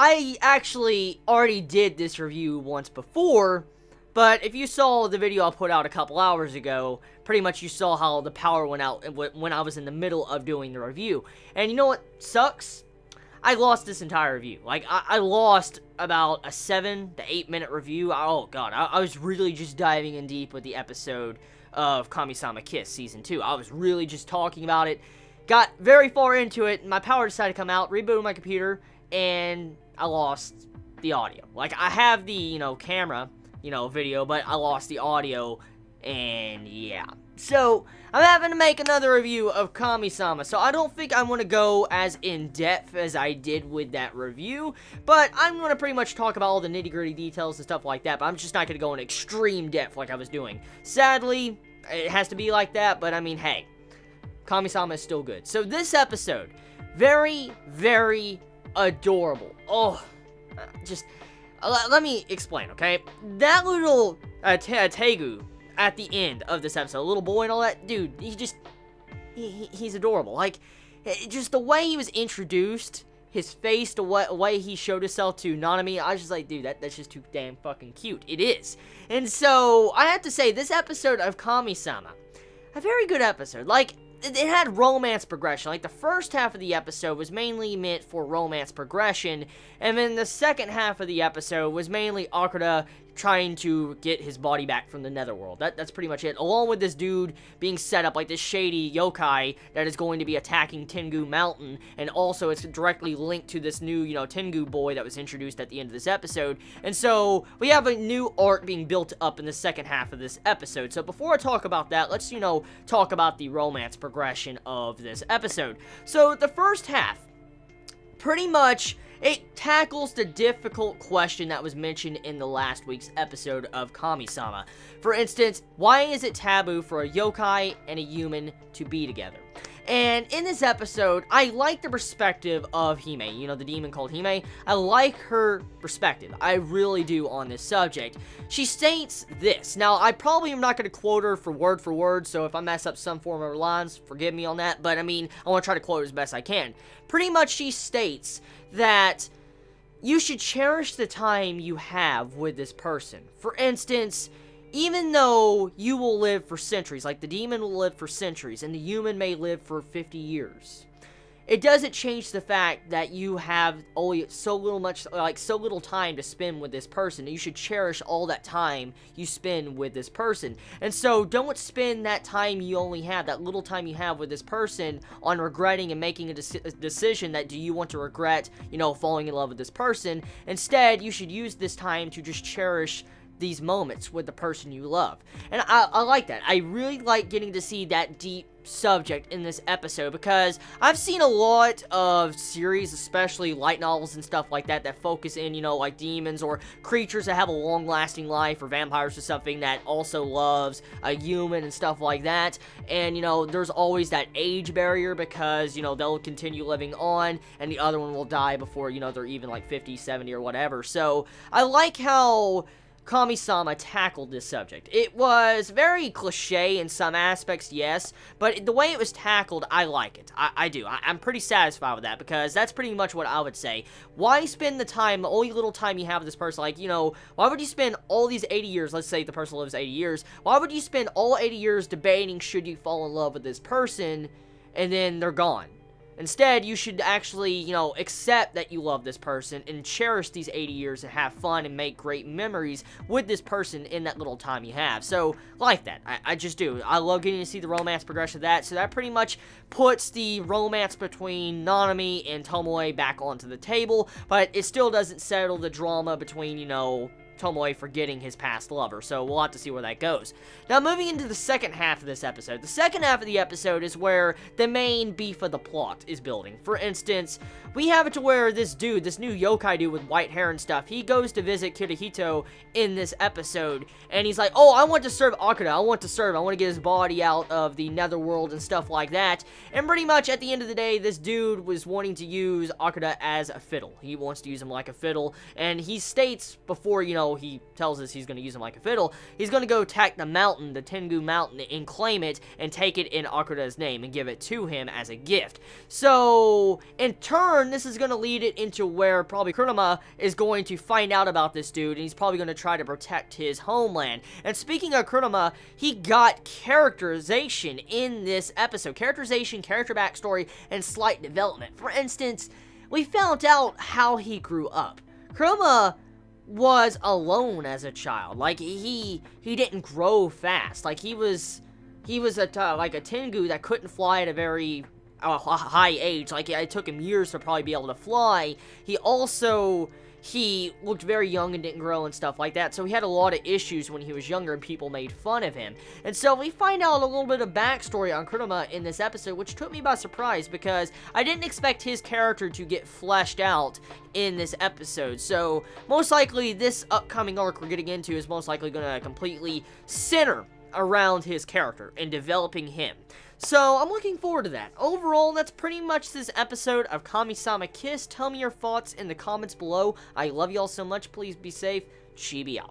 I actually already did this review once before, but if you saw the video I put out a couple hours ago, pretty much you saw how the power went out when I was in the middle of doing the review. And you know what sucks? I lost this entire review. Like, I lost about a 7 to 8 minute review. Oh god, I was really just diving in deep with the episode of Kamisama Kiss Season 2. I was really just talking about it. Got very far into it, and my power decided to come out, rebooted my computer, and I lost the audio. Like, I have the, camera, video, but I lost the audio, and yeah. So, I'm having to make another review of Kamisama, so I don't think I'm going to go as in-depth as I did with that review, but I'm going to pretty much talk about all the nitty-gritty details and stuff like that, but I'm just not going to go in extreme depth like I was doing. Sadly, it has to be like that, but I mean, hey, Kamisama is still good. So, this episode, very, very adorable. Oh, just, let me explain, okay? That little Tengu at the end of this episode, little boy and all that, dude, he's adorable. Like, just the way he was introduced, his face, the way he showed himself to Nanami, I was just like, dude, that's just too damn fucking cute. It is. And so, I have to say, this episode of Kamisama, a very good episode. Like, it had romance progression. Like, the first half of the episode was mainly meant for romance progression, and then the second half of the episode was mainly Akuda trying to get his body back from the netherworld. That's pretty much it. Along with this dude being set up like this shady yokai that is going to be attacking Tengu Mountain, and also it's directly linked to this new, Tengu boy that was introduced at the end of this episode. And so, we have a new arc being built up in the second half of this episode. So, before I talk about that, let's, talk about the romance progression of this episode. So, the first half, pretty much, it tackles the difficult question that was mentioned in the last week's episode of Kamisama. For instance, why is it taboo for a yokai and a human to be together? And in this episode, I like the perspective of Hime, the demon called Hime. I like her perspective. I really do on this subject. She states this. Now, I probably am not going to quote her for word, so if I mess up some form of her lines, forgive me on that. But, I mean, I want to try to quote her as best I can. Pretty much, she states that you should cherish the time you have with this person. For instance, even though you will live for centuries, like the demon will live for centuries, and the human may live for 50 years, it doesn't change the fact that you have only so little time to spend with this person. You should cherish all that time you spend with this person. And so, don't spend that time you only have, that little time you have with this person, on regretting and making a decision that do you want to regret, falling in love with this person. Instead, you should use this time to just cherish these moments with the person you love. And I like that. I really like getting to see that deep subject in this episode, because I've seen a lot of series, especially light novels and stuff like that, that focus in, like demons or creatures that have a long-lasting life, or vampires or something that also loves a human and stuff like that. And, there's always that age barrier, because, they'll continue living on, and the other one will die before, they're even like 50, 70, or whatever. So, I like how Kamisama tackled this subject. It was very cliche in some aspects, yes, but the way it was tackled, I like it. I do. I'm pretty satisfied with that, because that's pretty much what I would say. Why spend the time, the only little time you have with this person? Like, why would you spend all these 80 years, let's say the person lives 80 years, why would you spend all 80 years debating should you fall in love with this person, and then they're gone? Instead, you should actually, accept that you love this person and cherish these 80 years and have fun and make great memories with this person in that little time you have. So, like that. I just do. I love getting to see the romance progression of that. So that pretty much puts the romance between Nanami and Tomoe back onto the table, but it still doesn't settle the drama between, Tomoe forgetting his past lover, so we'll have to see where that goes. Now, moving into the second half of this episode. The second half of the episode is where the main beef of the plot is building. For instance, we have it to where this dude, this new yokai dude with white hair and stuff, he goes to visit Kirihito in this episode, and he's like, oh, I want to serve Akuda, I want to get his body out of the netherworld and stuff like that. And pretty much at the end of the day, this dude was wanting to use Akuda as a fiddle. He wants to use him like a fiddle, and he states before, well, he tells us he's going to use him like a fiddle. He's going to go attack the mountain, the Tengu mountain, and claim it, and take it in Akira's name, and give it to him as a gift. So, in turn, this is going to lead it into where probably Kurama is going to find out about this dude, and he's probably going to try to protect his homeland. And speaking of Kurama, he got characterization in this episode. Characterization, character backstory, and slight development. For instance, we found out how he grew up. Kurama was alone as a child. Like, he didn't grow fast. Like, he was like a Tengu that couldn't fly at a very high age. Like, it took him years to probably be able to fly. He looked very young and didn't grow and stuff like that, so he had a lot of issues when he was younger and people made fun of him. And so we find out a little bit of backstory on Kurama in this episode, which took me by surprise because I didn't expect his character to get fleshed out in this episode. So most likely this upcoming arc we're getting into is most likely going to completely center around his character and developing him. So, I'm looking forward to that. Overall, that's pretty much this episode of Kamisama Kiss. Tell me your thoughts in the comments below. I love y'all so much. Please be safe. Chibi out.